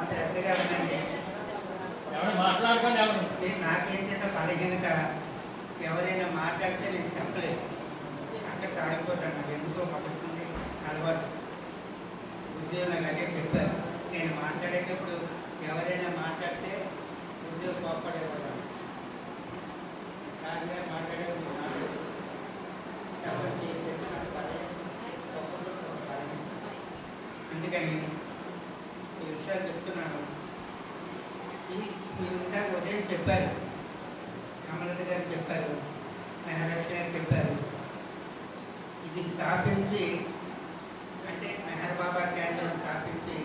శ్రద్ధగా ఉండండి. నాకేంటంటే బలహీనత, ఎవరైనా మాట్లాడితే నేను చెప్పలేదు, అక్కడ తాగిపోతాను. నాకు ఎందుకో మొదటి నుండి అలవాటు. గురుదేవులు నాకు అదే చెప్పారు. నేను మాట్లాడేటప్పుడు ఎవరైనా మాట్లాడితే గురుదేవులు కోప్పడేవాడు. రాజుగారు మాట్లాడేప్పుడు ఎవరు చేయలేదు, నాకు బలహీన. అందుకని ఈ విషయాలు చెప్తున్నాను. ఇందాక ఉదయం చెప్పారు, కమలత గారు చెప్పారు, మెహరాజ్ గారు చెప్పారు. ఇది స్థాపించి అంటే మెహర్ బాబా కేంద్రం స్థాపించి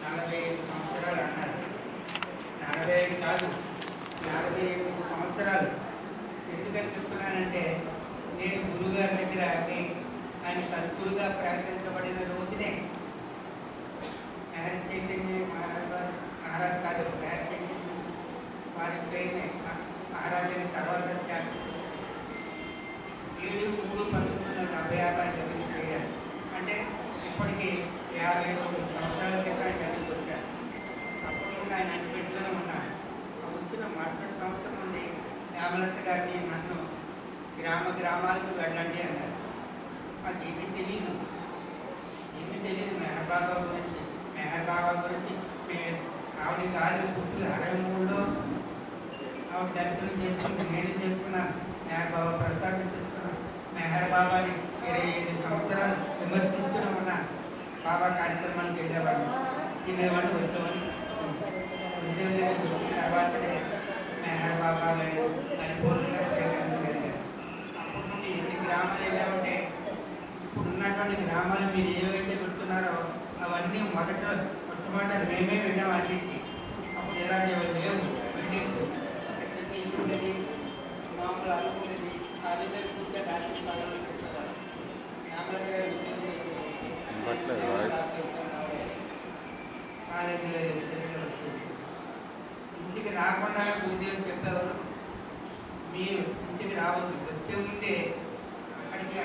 45 సంవత్సరాలు అన్నారు. 45 కాదు, 48 సంవత్సరాలు. ఎందుకని చెప్తున్నానంటే, నేను గురుగారి దగ్గర ఆయన సద్గురుగా ప్రకటించబడిన రోజునే మెహర్ చైతన్య మహారాజ్ కాదు, మెహర్ చైతన్య వారి పేరునే మహారాజ్ అయిన తర్వాత 7/3/1976 దగ్గరికి చేరాడు. అంటే ఇప్పటికీ 59 సంవత్సరాల క్రితం ఆయన దగ్గరికి వచ్చారు. అప్పుడు నుండి ఆయన అన్నింటిలోనే ఉన్నాడు. వచ్చిన మరుసటి సంవత్సరం నుండి హేమలత గారిని నన్ను గ్రామాలకు వెళ్ళండి అన్నారు. నాకు ఏమీ తెలియదు మెహర్ బాబా గురించి. ఆవిడ కాదు పుట్టి 63లో ఆవిడ దర్శనం చేసుకుని నేను చేసుకున్నాను. మెహర్ బాబా ప్రసాదం చేసుకున్నాను. మెహర్ బాబాని 25 సంవత్సరాలు విమర్శిస్తూనే ఉన్నాను. బాబా కార్యక్రమానికి వెళ్ళేవాడిని, తినేవాడిని, వచ్చేవాడిని. గురుదేవుల దగ్గరికి వచ్చిన తర్వాతనే మెహర్ బాబా పరిపూర్ణంగా స్వీకరించగలిగారు. అప్పటి నుండి ఎన్ని గ్రామాలు వెళ్ళామంటే, ఇప్పుడు ఉన్నటువంటి గ్రామాలు మీరు ఏవైతే పెడుతున్నారో అవన్నీ మొట్టమొదటి మేమే వెళ్ళాం అన్నింటికి. అప్పుడు ఎలాంటివి లేవు. బిల్డింగ్స్ చిన్న ఇల్లు ఉండేది, మామూలు అరుగు ఉండేది. అరుగు కూర్చొని రాత్రి కాలంలో తెచ్చేవారు. కాలేజీలో ఇంటికి రాకుండా గురుదేవులు చెప్పేవారు, మీరు ఇంటికి రావద్దు, వచ్చే ముందే అక్కడికి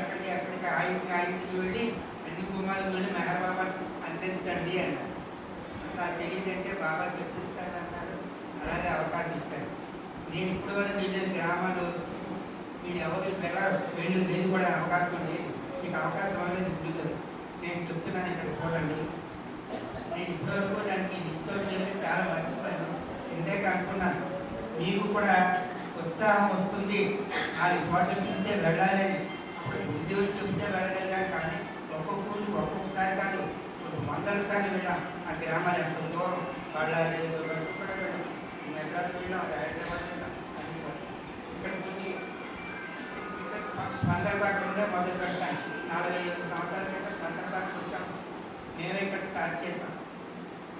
ఆయనకి వెళ్ళి అన్ని కుమారులు వెళ్ళి మెహర్ బాబా అందించండి అన్నారు. నాకు తెలియదంటే బాబా చెప్పిస్తారన్నారు. అలాగే అవకాశం ఇచ్చారు. నేను ఇప్పటి వరకు వెళ్ళిన గ్రామాలు మీరు ఎవరు వెళ్ళి లేదు కూడా అవకాశం లేదు. మీకు అవకాశం అనేది ఇప్పుడు నేను చెప్తున్నాను, ఇక్కడ చూడండి. నేను ఇప్పటివరకు దానికి డిస్టర్బ్ చేసి చాలా మర్చిపోయాను. ఇందాక అనుకున్నాను మీకు కూడా ఉత్సాహం వస్తుంది, 4 కోట్లు చూస్తే వెళ్ళాలని. అప్పుడు గురుదేవులు చెబితే వెళ్ళగలిగాను, కానీ ఒక్కొక్కసారి కాదు, 100 సార్లు వెళ్ళాం. ఆ గ్రామాలు ఎంత దూరం, బళ్ళారి కూడా వెళ్ళాం, మెడ్రాస్ వెళ్ళాం, హైదరాబాద్ వెళ్ళాం. ఇక్కడ కొన్ని పందర్బాగ్ నుండే మొదలు పెడతాను. 45 సంవత్సరాల క్రితం పందర్బాగ్కి వచ్చాం. మేమే ఇక్కడ స్టార్ట్ చేసాం.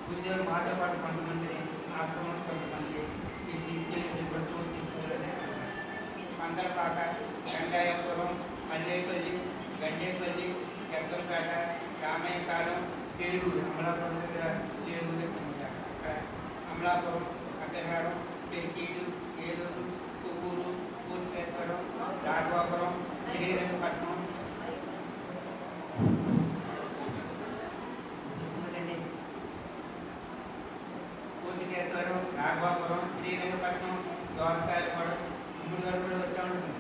గురుదేవులు మాతో పాటు కొంతమందిని, ఆశ్రమం కొంతమంది తీసుకెళ్ళి తీసుకెళ్ళి పందరపాక, గంగాయపురం, మల్లేపల్లి, గండేపల్లి, జగ్గంపేట, రామయ్యపాలెం, పేరూరు, అమలాపురం దగ్గర పేరూరు అక్కడ, అమలాపురం, అగ్రహారం, పెరికీడు, ఏలూరు, కొవ్వూరు, పూర్ణేశ్వరం, రాఘవాపురం, శ్రీరంగపట్నం, పూర్ణికేశ్వరం, రాఘవాపురం, శ్రీరంగపట్నం, దోసకాయలపాడు, ఉమ్మడి వరకు కూడా వచ్చా ఉంటుంది.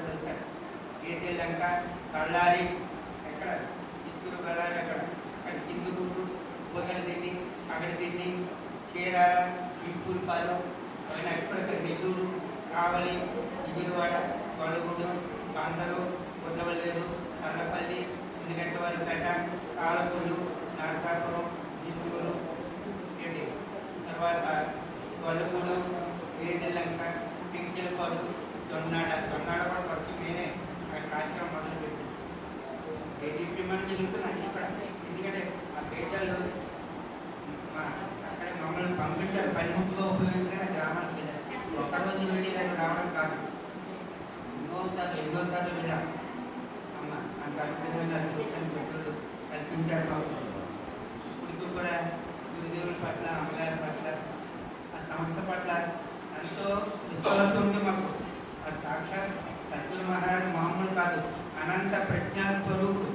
వచ్చారు. ఏతిలంక, బళ్ళారి, ఎక్కడ చిత్తూరు, బళ్ళారి, అక్కడ సింధుగూరు, పూతల తిండి, అక్కడ తిండి, చీరాల, ఇంపూరుపాలెం, పైన అక్కడ నెల్లూరు, కావలి, విజయవాడ, గొల్లగూడెం, బందరు, గుడ్లవల్లేరు, చల్లపల్లి, ఇండిగంటవారిపేట, ఆలపల్లు, నరసాపురం, చిత్తూరు, తర్వాత గొల్లగూడెం, ఏదిలంక, పింకిలపాడు, జొన్నాడ కూడా ఫస్ట్ నేనే అక్కడ కార్యక్రమం మొదలుపెట్టి ఏదీపీ మనం జరుగుతున్నాయి ఇక్కడ. ఎందుకంటే ఆ పేజాల్లో అక్కడే మమ్మల్ని పంపించారు, పనిముట్టుగా ఉపయోగించుకుని గ్రామానికి వెళ్ళారు. ఒక్కరోజు వెళ్ళి దాన్ని రావడం కాదు, ఎన్నోసార్లు వెళ్ళాం. అమ్మ అంత అద్భుతంగా మిత్రులు కల్పించారు మాకు. ఇప్పటికి కూడా గురుదేవుల పట్ల, అమ్మగారి పట్ల, ఆ సంస్థ పట్ల ఎంతో విశ్వాసం ఉంది మాకు. అది సాక్షాత్ సద్గురు మహారాజ్ మామూలు కాదు, అనంత ప్రజ్ఞాస్వరూపుడు,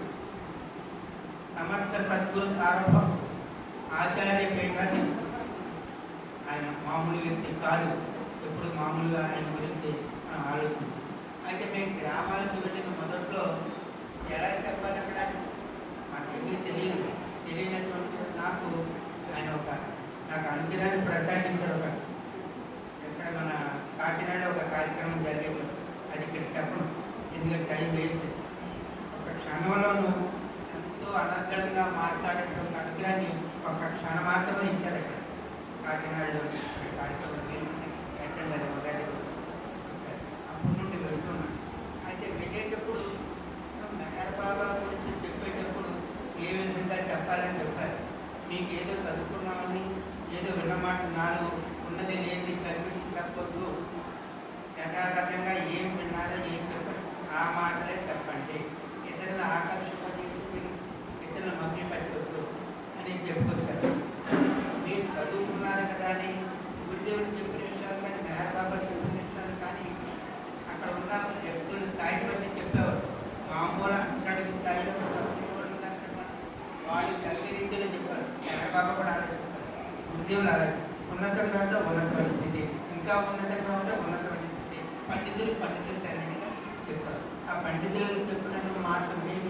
సమర్థ సద్గురు సార్వభౌముడు. ఆచార్యపేటగా తీసుకున్నాం. ఆయన మామూలు వ్యక్తి కాదు. ఎప్పుడు మామూలుగా ఆయన గురించి మనం ఆలోచించాం. అయితే మేము గ్రామాలకు వెళ్ళిన మొదట్లో ఎలా చెప్పాలక్కడ మాకేమీ తెలియనటువంటి నాకు ఆయన నాకు అనుగ్రహాన్ని ప్రసాదించారు. ఎక్కడ మన కాకినాడ ఒక కార్యక్రమం జరిగేది, అది ఇక్కడ చెప్పను ఎందుకంటే టైం వేస్ట్. ఒక క్షణంలోనూ ఎంతో అనర్గళంగా మాట్లాడేటువంటి అనుగ్రహాన్ని ఒక క్షణం మాత్రమే ఇచ్చారు అక్కడ కాకినాడలో కార్యక్రమం అటెండ్ అయ్యారు. వచ్చారు అప్పటి నుండి వెళ్తున్నాను. అయితే వెళ్ళేటప్పుడు మెహర్ బాబా గురించి చెప్పేటప్పుడు ఏ విధంగా చెప్పాలని చెప్పారు. మీకు ఏదో చదువుకున్నామని ఏదో విన్నమాట నాలో ఉన్నది లేని కల్పించి చెప్పొద్దు. యథాతథంగా ఏం విన్నారో ఏం చెప్పండి, ఆ మాటలే చెప్పండి. ఇతరులను ఆకర్షింపజేసి ఇతరులను మమ్మీ పెట్టవద్దు అని చెప్పుకొచ్చారు. మీరు చదువుకున్నారు కదా అని గురుదేవుడు చెప్పిన విషయాలు కానీ మెహర్ బాబా చెప్పిన విషయాలు కానీ అక్కడ ఉన్న వ్యక్తుల స్థాయిని బట్టి చెప్పేవారు. మామూలు అంతటి స్థాయిలో ఉన్నారు కదా, వాళ్ళు తల్లి రీతిలో చెప్పారు. మెహర్ బాబా కూడా అలా చెప్పారు. గురుదేవులు అలాగే ఉన్నతంగా ఉంటే ఉన్నతమైన స్థితి, ఇంకా ఉన్నతంగా ఉంటే ఉన్నతమైన స్థితి. పండితులు తల్లిగా చెప్పారు. ఆ పండితులు చెప్పినటువంటి మాటలు మేము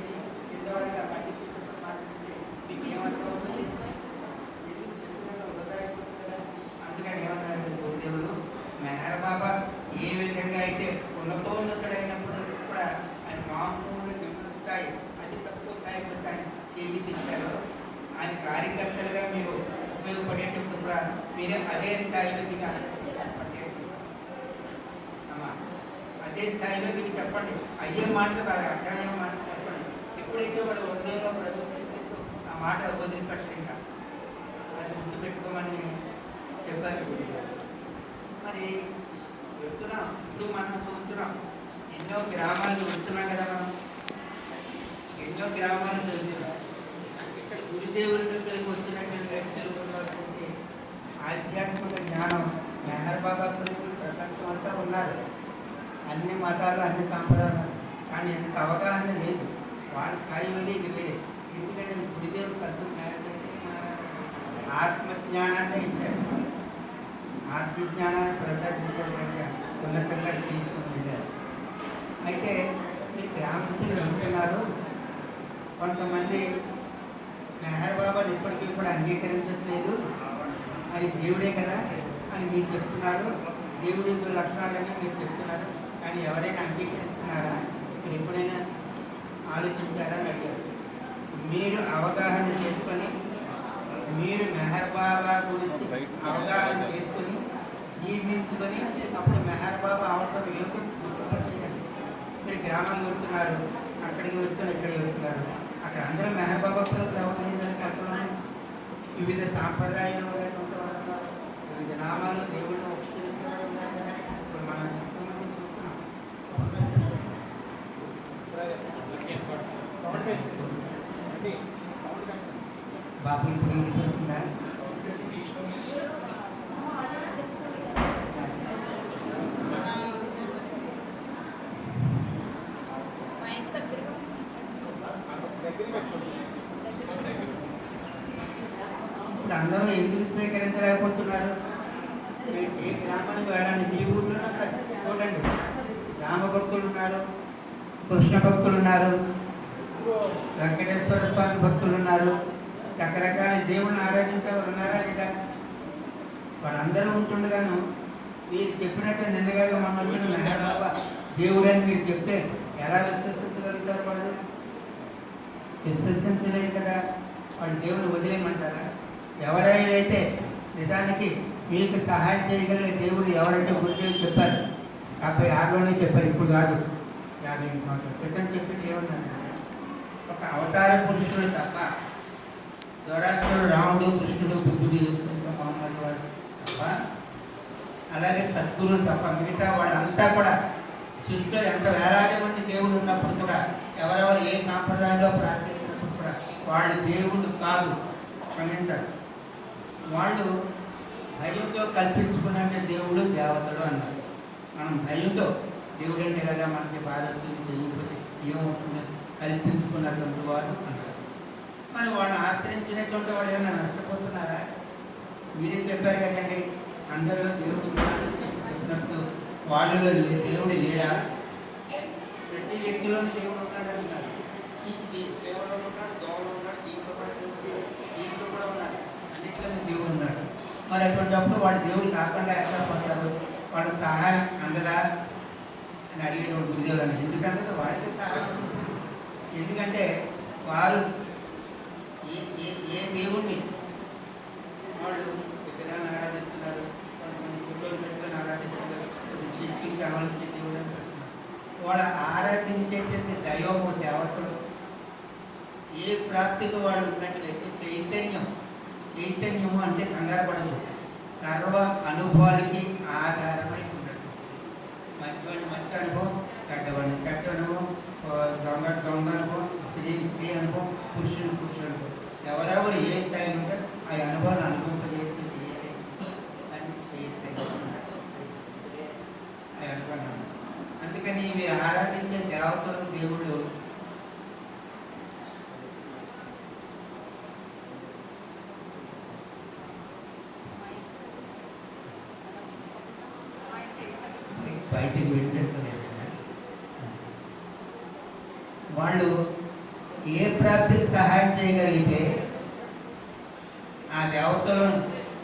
ఇంతవరకు ఆ పండితులు చెప్పిన మాటలు అంటే మీకు ఏమర్థం అవుతుంది? ఎందుకు చెప్పినట్టు వృధాయిపోతుంది కదా. అందుకని ఏమన్నారు గురుదేవులు, మెహర్ బాబా ఏ విధంగా అయితే ఉన్నతోన్నతుడైనప్పుడు కూడా ఆయన మామూలు నిపుణ స్థాయి, అతి తక్కువ స్థాయికి వచ్చి ఆయన చేయించారు. ఆయన కార్యకర్తలుగా మీరు ఉపయోగపడేటప్పుడు కూడా మీరే అదే స్థాయిలో దిగి అదే స్థాయిలో దిగి చెప్పండి. అయ్యే మాటలు కాదు, అర్థమయ్యే మాటలు చెప్పండి. ఎప్పుడైతే వాడు హృదయంలో ప్రదర్శించో ఆ మాట వదిలిపెట్టరు. ఇంకా అది గుర్తుపెట్టుకోమని చెప్పారు. మరి వెళ్తున్నాం, ఇప్పుడు మనం చూస్తున్నాం ఎన్నో గ్రామాలు వెళ్తున్నాం కదా. మనం ఎన్నో గ్రామాలు చదువుతున్నాం. ఇక్కడ గురుదేవుల దగ్గరికి వచ్చినటువంటి వ్యక్తులు ఉన్నటువంటి ఆధ్యాత్మిక జ్ఞానం మెహర్ బాబా గురించి ప్రపంచం అంతా ఉన్నారు. అన్ని మతాలు అన్ని సంప్రదాయాలు, కానీ ఎంత అవగాహన లేదు. వాళ్ళ స్థాయి నుండి ఇది వేరే. ఎందుకంటే గురుదేవుడు ఆత్మజ్ఞానాన్ని ఇచ్చారు. ఆత్మజ్ఞానాన్ని ప్రదర్శించే ఉన్నతంగా తీసుకుని వెళ్ళారు. అయితే మీ గ్రామస్తులు వెళ్తున్నారు. కొంతమంది మెహర్ బాబాని ఇప్పటికీ కూడా అంగీకరించట్లేదు. అది దేవుడే కదా అని మీరు చెప్తున్నారు. దేవుడి లక్షణాలన్నీ మీరు చెప్తున్నారు, కానీ ఎవరైనా అంగీకరిస్తున్నారా? మీరు ఎప్పుడైనా ఆలోచించారా అని అడిగారు. మీరు అవగాహన చేసుకొని, మీరు మెహర్ బాబా గురించి అవగాహన చేసుకొని జీవించుకొని అప్పుడు మెహర్ బాబా అవసరం ఏంటో చేయండి. మీరు గ్రామాలు వెళ్తున్నారు, అక్కడికి వెళ్తున్నారు, ఇక్కడికి వెళ్తున్నారు. అక్కడ అందరూ మెహర్ బాబా ఎవరు వివిధ సాంప్రదాయాలు వివిధ నామాలు దేవుళ్ళు ఇప్పుడు మనం ఎంతోమంది చూస్తున్నాం. బాబు ఇప్పుడు వినిపిస్తుందా? ఇప్పుడు అందరూ ఎందుకు స్వీకరించలేకపోతున్నారు? ఏ గ్రామానికి వెళ్ళండి, మీ ఊళ్ళో చూడండి, రామ భక్తులు ఉన్నారు, కృష్ణ భక్తులు ఉన్నారు, వెంకటేశ్వర స్వామి భక్తులు ఉన్నారు, రకరకాల దేవుళ్ళని ఆరాధించేవారు ఉన్నారా లేదా? వాళ్ళందరూ ఉంటుండగాను మీరు చెప్పినట్టు నిన్నగా మన వచ్చిన మెహర్ బాబా దేవుడు అని మీరు చెప్తే ఎలా విశ్వసించగలుగుతారు? వాళ్ళు విశ్వసించలేరు కదా. వాళ్ళు దేవుని వదిలేయమంటారా? ఎవరైనా అయితే నిజానికి మీకు సహాయం చేయగలిగే దేవుడు ఎవరంటే గురుదేవుడు చెప్పారు. 56లోనే చెప్పారు, ఇప్పుడు కాదు, 50 సంవత్సరాల క్రితం చెప్పింది ఏమన్నారు? ఒక అవతార పురుషుడు తప్ప దురాసుడు రాముడు, కృష్ణుడు, బుద్ధుడు, యేసుక్రీస్తు, మహమ్మద్ వారు తప్ప, అలాగే సద్గురువులు తప్ప మిగతా వాళ్ళంతా కూడా సృష్టిలో ఎంత వేలాది మంది దేవుడు ఉన్నప్పుడు కూడా ఎవరెవరు ఏ సాంప్రదాయంలో ప్రార్థించినప్పుడు కూడా వాళ్ళు దేవుడు కాదు, క్షమించాలి. వాళ్ళు భయంతో కల్పించుకున్న దేవుడు దేవతలు అన్నారు. మనం భయంతో దేవుడు అంటే కదా మనకి బాధ వచ్చింది, చేయకపోతే ఏమవుతుంది కల్పించుకున్నటువంటి వారు అన్నారు. మరి వాళ్ళని ఆశ్రయించినటువంటి వాళ్ళు ఏమైనా నష్టపోతున్నారా? మీరే చెప్పారు కదండి, అందరిలో దేవుడు ఉన్నాడు చెప్పినట్టు వాళ్ళలో దేవుడు లేడా? ప్రతి వ్యక్తిలో దేవుడు ఉన్నాడు అంటున్నారు. ఈ సేవలో ఉన్నాడు, దోవలో ఉన్నాడు, దీంట్లో కూడా దేవుడు, దీంట్లో కూడా ఉన్నాడు, అన్నింటిలో దేవుడు ఉన్నాడు. మరి అటువంటిప్పుడు వాడు దేవుడు కాకుండా ఎట్లా పోతారు? వాళ్ళ సహాయం అందదా అని అడిగిన గురుదేవులు. ఎందుకంటే వాడికి సహాయం ఉంటుంది. ఎందుకంటే వారు ఏ దేవుణ్ణి వాళ్ళు విగ్రహాన్ని ఆరాధిస్తున్నారు, కొంతమంది ఫోటోలు పెట్టుకొని ఆరాధిస్తున్నారు, కొన్ని చెట్లు సేవలకి దేవుడు అని పెడుతున్నారు. వాళ్ళు ఆరాధించేటువంటి దైవము దేవతలు ఏ ప్రాప్తికి వాళ్ళు ఉన్నట్లయితే చైతన్యము అంటే కంగారు పడదు, సర్వ అనుభవాలకి ఆధారమై ఉండదు. మంచివాడిని మంచి అనుభవం, చెడ్డవాడిని చెడ్డ అనుభవం, దొంగ అనుభవం, స్త్రీ అనుభవం, పురుషుని అనుభవం. ఎవరెవరు ఏ స్థాయిలో ఉంటే ఆ అనుభవాన్ని అనుభవింపజేస్తుంది ఏదైతే దాన్ని చైతన్యం అనుభవం. అందుకని మీరు ఆరాధించే దేవతలు దేవుళ్ళు బయటికి వినిపించలేదు. వాళ్ళు ఏ ప్రాప్తికి సహాయం చేయగలిగితే ఆ దేవతలు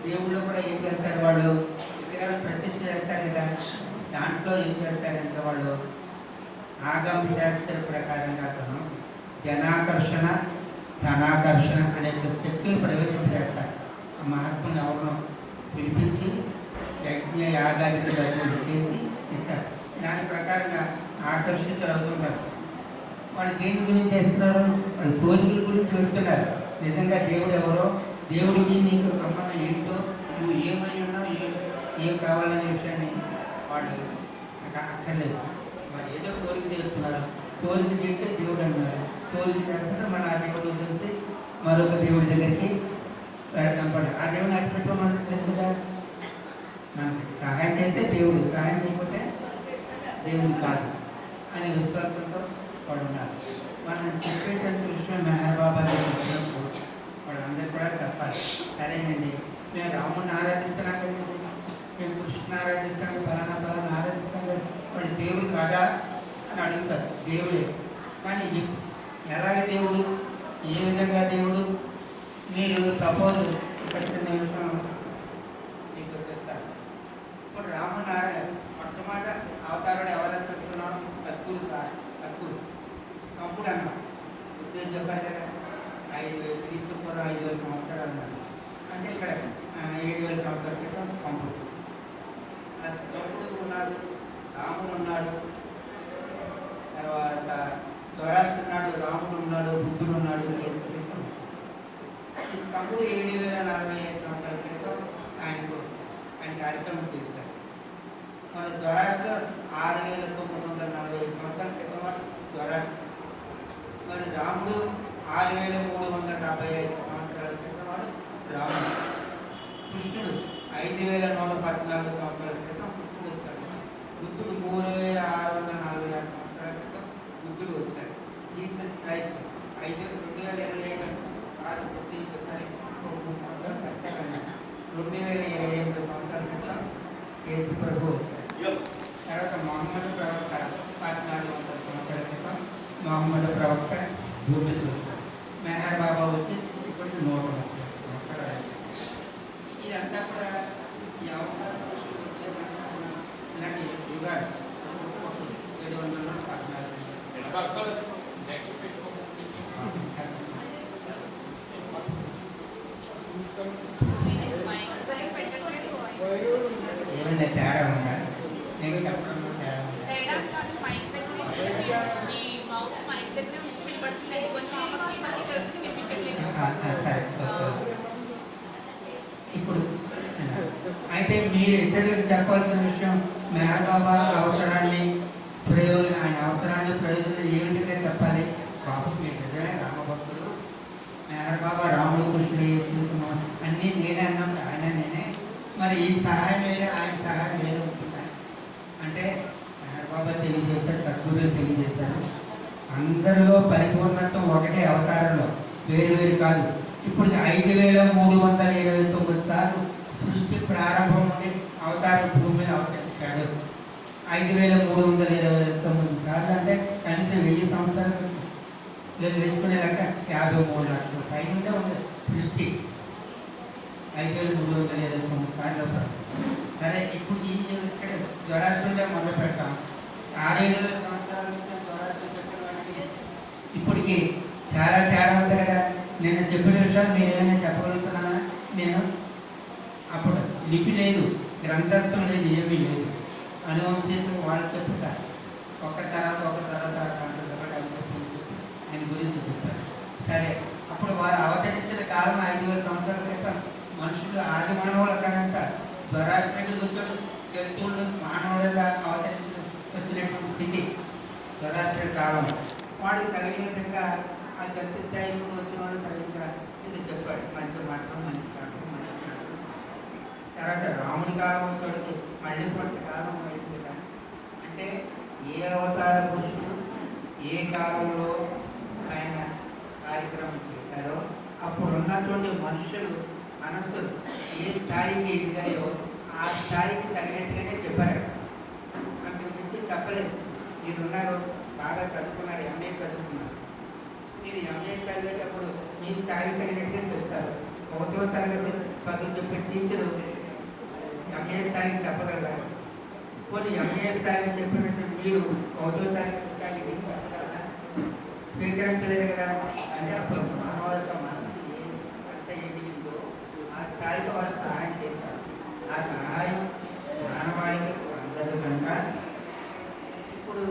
దేవుళ్ళు కూడా ఏం చేస్తారు, వాళ్ళు విగ్రహాలు ప్రతిష్ఠ చేస్తారు కదా, దాంట్లో ఏం చేస్తారంటే వాళ్ళు ఆగమ శాస్త్ర ప్రకారంగా జనాకర్షణ ధనాకర్షణ అనే శక్తులు ప్రవేశించేస్తారు. ఆ మహాత్ముని ఎవరినో పిలిపించి యజ్ఞ యాగాదికి చేసి ఇస్తారు. దాని ప్రకారంగా ఆకర్షితులు అవుతుంటారు. వాళ్ళు దేని గురించి చేస్తున్నారు? వాళ్ళు కోరికల గురించి పెడుతున్నారు. నిజంగా దేవుడు ఎవరో, దేవుడికి నీకు సంబంధం ఏంటో, నువ్వు ఏమై ఉన్నావు, ఏం కావాలనే విషయాన్ని వాళ్ళు అక్కర్లేదు. మరి ఏదో కోరిక తీరుతున్నారు. కోరిక తీరితే దేవుడు అన్నారు. కోరిక చేస్తుంటే మన ఆ దేవుడు తెలిసి మరొక దేవుడి దగ్గరికి వెళ్ళడం పడ. ఆ దేవుడిని అటు పెట్టుకోమనట్లేదు కదా. మనకి సహాయం చేస్తే దేవుడు, సహాయం చేయకపోతే దేవుడు కాదు అనే విశ్వాసంతో వాడు ఉన్నారు. మనం చెప్పేటువంటి విషయం మెహర్ బాబా చెప్పినప్పుడు వాళ్ళందరూ కూడా చెప్పాలి, సరేనండి మేము రాముడిని ఆరాధిస్తున్నాం కదండి, మేము కృష్ణుని ఆరాధిస్తాము, ఫలానా ఆరాధిస్తాం కదా, వాడు దేవుడు కాదా అని అడుగుతారు. దేవుడే, కానీ ఎలాగ దేవుడు, ఏ విధంగా దేవుడు? మీరు సపోజ్ ఇక్కడ చిన్న విషయం మీకు చెప్తారు. ఇప్పుడు రాముడిని మొట్టమొదట అవతారుడు ఎవరైనా చెప్తున్నాం, సద్గురు కంపుడు అన్నాం. నేను చెప్పారు కదా, 5,000 సంవత్సరాలు అన్నారు. అంటే ఇక్కడ 7,000 సంవత్సరాల క్రితం కంపుడు. ఆ కంపుడు ఉన్నాడు, రాముడు ఉన్నాడు, తర్వాత ధృతరాష్ట్రుడు ఉన్నాడు, రాముడు ఉన్నాడు, బుద్ధుడు ఉన్నాడు. ఈ కంపుడు 7,045 సంవత్సరాల క్రితం ఆయన కార్యక్రమం చేశారు. మన ధృతరాష్ట్ర 6,945 సంవత్సరాల క్రితం ధృతరాష్ట్రుడు. మరి రాముడు 6,375 సంవత్సరాల క్రితం వాడు రాముడు. కృష్ణుడు 5,114 సంవత్సరాల క్రితం కృష్ణుడు వచ్చాడు. బుద్ధుడు 3,646 సంవత్సరాల క్రితం బుద్ధుడు వచ్చాడు. జీసస్ క్రైస్ట్ 2025 కాదు, బుద్ధి చెప్పాలి 3 సంవత్సరాలు వచ్చారన్న 2028 సంవత్సరాల క్రితం యేసు ప్రభు వచ్చాడు. తర్వాత మొహమ్మద్ ప్రవక్త 1400 సంవత్సరాల క్రితం మొహమ్మద్ ప్రవక్త భూమికి వచ్చాడు. మెహర్ బాబా వచ్చి ఇప్పుడు 130 సంవత్సరాలు. ఇదంతా కూడా ఈ అవతార పురుషులు వచ్చేదంతా ఇలాంటి యుగాలు 714. ఏమైనా తేడా ఉందా? నేను చెప్పడంలో తేడా ఇప్పుడు అయితే మీరు ఇతరులకు చెప్పాల్సిన విషయం, మెహర్ బాబా అవసరాన్ని ప్రయోజనం, ఆయన అవసరాన్ని ప్రయోజనం ఏ విధంగా చెప్పాలి? బాబు మీరు నిజమే రామభక్తుడు, మెహర్ బాబా రాముడు కృష్ణుడు చేసుకుంటున్నాం అన్నీ నేనే అన్నాం, ఆయన నేనే. మరి ఈ సహాయం వేరే, ఆయన సహాయం వేరే ఉంటున్నాయి అంటే మెహర్ బాబా తెలియజేస్తారు, సద్గురువులు తెలియజేస్తారు. అందరిలో పరిపూర్ణత్వం ఒకటే అవతారంలో. వేరు వేరు కాదు. ఇప్పుడు 5329 సార్లు సృష్టి ప్రారంభం నుండి అవతారం భూమి మీద అవతరించాడు. 5329 సార్లు అంటే కనీసం 1000 సంవత్సరాలు వేసుకునే లెక్క 53 లక్షల పైన ఉండే ఉంది సృష్టి. 5329 సార్లు. సరే, ఇప్పుడు ఈ ఇక్కడ జ్వరాష్ట్రంలో మొదలు పెడతాం. 6,000 సంవత్సరాల నుంచి జ్వరాష్ట్రం చెప్పిన వాటికి ఇప్పటికి చాలా తేడా ఉంది కదా. నేను చెప్పిన విషయాలు మీరు ఏమైనా చెప్పగలుగుతున్నానా? నేను అప్పుడు లిపి లేదు, గ్రంథస్థం లేదు, ఏమీ లేదు. అనువంశిక వాళ్ళు చెప్తారు, ఒక తర్వాత ఆయన గురించి చెప్తారు. సరే, అప్పుడు వారు అవతరించిన కాలం 5,000 సంవత్సరాల క్రితం. మనుషులు ఆది మానవులు అక్కడంతా జ్వరాష్ట్ర దగ్గరికి వచ్చాడు. జంతువులు మానవుడిగా అవతరించి వచ్చినటువంటి స్థితి జ్వరాష్ట్ర కాలం. వాడికి తగిన విధంగా ఆ జంతు స్థాయికి వచ్చిన వాడు తగినగా ఇది చెప్పాడు, మంచి మాటలు, మంచి పాటలు, మంచి మాటలు. తర్వాత రాముడి కాలం వచ్చేవాడికి మళ్ళీ కొంతకాలం అయింది కదా. అంటే ఏ అవతార పురుషుడు ఏ కాలంలో ఆయన కార్యక్రమం చేశారో అప్పుడు ఉన్నటువంటి మనుషులు మనస్సులు ఏ స్థాయికి ఎదిగాయో ఆ స్థాయికి తగినట్టుగానే చెప్పారు. అంతకు మించి చెప్పలేదు. మీరున్నారు, బాగా చదువుకున్నారు, ఎంఏ చదువుకున్నారు. మీరు ఎంఏ చదివేటప్పుడు మీ స్థాయికి తగినట్టుగా చెప్తారు. 1వ తరగతి చదువు చెప్పే టీచరు ఎంఏ స్థాయికి చెప్పగలగారు. కొన్ని ఎంఏ స్థాయికి చెప్పినట్టు మీరు 1వ తరగతి స్థాయికి చెప్పగలరా? స్వీకరించలేదు కదా. అంటే అప్పుడు మానవ యొక్క మనసు ఎంత ఎదిగిందో ఆ స్థాయిలో వారు సహాయం చేశారు. ఆ సహాయం మానవాళికి అందదు కనుక ఇప్పుడు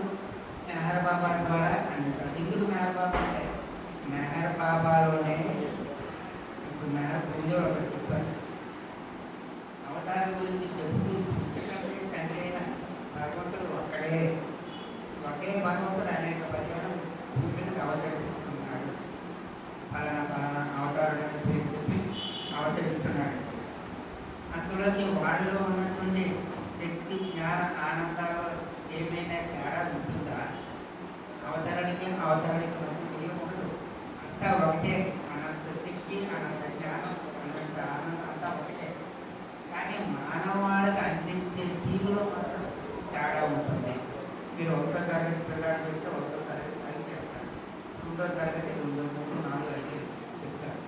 మెహర్ బాబా ద్వారా అందించాలి. ఎందుకు మెహర్ బాబా అంటే మెహర్ బాబాలోనే ఇప్పుడు మెహర్ పూజలో ఒకటి చెప్పారు. అవతారం గురించి చెబుతూ సృష్టికంటే తండ్రి అయిన భగవంతుడు ఒక్కడే, ఒకే భగవంతుడు అనేక పర్యాలు భూమి మీదకి అవతరిస్తున్నాడు. పలానా అవతారుడు పేరు చెప్పి అవతరిస్తున్నాడు. అందులోకి వాడిలో ఉన్నటువంటి శక్తి, జ్ఞాన, ఆనందాలు ఏమైనా తేడా ఉంటుందా? అవతరణకి మధ్య ఏం ఉండదు. అంతా ఒకటే. అనంత శక్తి, అనంత జ్ఞానం, అనంత ఆనందం అంతా ఒకటే. కానీ మానవాళికి అందించే తీరులో మాత్రం తేడా ఉంటుంది. మీరు 1వ తరగతి పిల్లాడు చెప్తే 1వ తరగతి స్థాయి చెప్తారు, 2వ తరగతి 2, 3, 4, 5 చెప్తారు.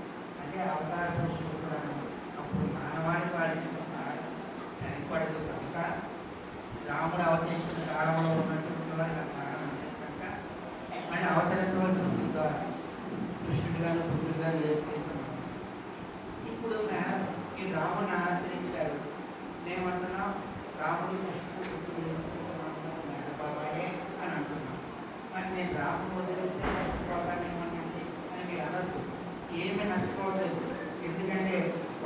అదే అవతార పురుషుడు కూడా అప్పుడు మానవాళి వాడికి సరిపడదు కనుక రాముడు అవతరించిన కాలంలో ఉన్నటువంటి వారికి ఆ సహాయం అంటే కనుక మళ్ళీ అవతరించవలసి వచ్చిన ద్వారా కృష్ణుడిగాను బుద్ధుడిగాను వేసుకుంటున్నాం. ఇప్పుడు ఈ రాముడిని ఆశ్రయించారు. నేమంటున్నాం, రాముడు కృష్ణుడు బుద్ధుడు వేసుకుంటున్నాము మెహర్ బాబాయే అని అంటున్నాం. మరి నేను రాముడు వదిలేస్తే నష్టపోతానేమనండి అని మీరు అనొచ్చు. ఏమీ నష్టపోవట్లేదు. ఎందుకంటే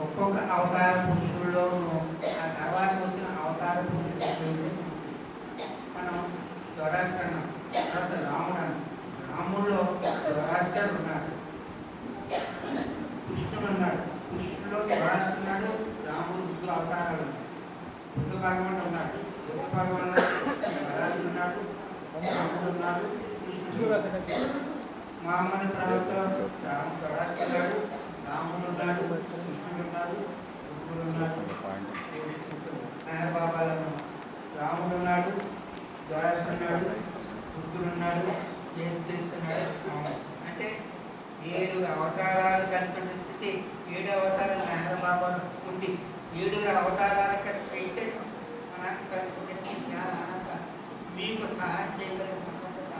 ఒక్కొక్క అవతార పురుషుల్లోనూ ఆ తర్వాత వచ్చిన అవతార పురుషులు మనం జ్వరాష్ట్రం, తర్వాత రాముడు. రాముల్లో జ్వరాష్ట్రుడు ఉన్నాడు, కృష్ణుడు ఉన్నాడు. కృష్ణులో జ్వరాష్ట్రున్నాడు, రాముడు బుద్ధుడు అవతారాలు ఉన్నాడు. బుద్ధ భగవానుడు ఉన్నాడు, బుద్ధ భగవానుడు జ్వరాష్ట్రుడు ఉన్నాడు, రాముడు ఉన్నాడు, కృష్ణుడు. మహమ్మద్ ప్రవక్తలో జ్వరాష్ట్రున్నాడు, రాముడు ఉన్నాడు, కృష్ణుడు ఉన్నాడు, బుద్ధుడు ఉన్నాడు. మెహర్ బాబాలో రాముడు ఉన్నాడు, జ్వరాష్ట్రున్నాడు, బుద్ధుడు ఉన్నాడు, యేసుక్రీస్తున్నాడు. అంటే 7 అవతారాలు కలిసి స్థితి. 7 అవతారాలు మెహర్ బాబాలో ఉంది. 7 అవతారాల చైతన్యం శక్తి, జ్ఞాన, ఆనందం మీకు సహాయం చేయగలిగే సంబంధత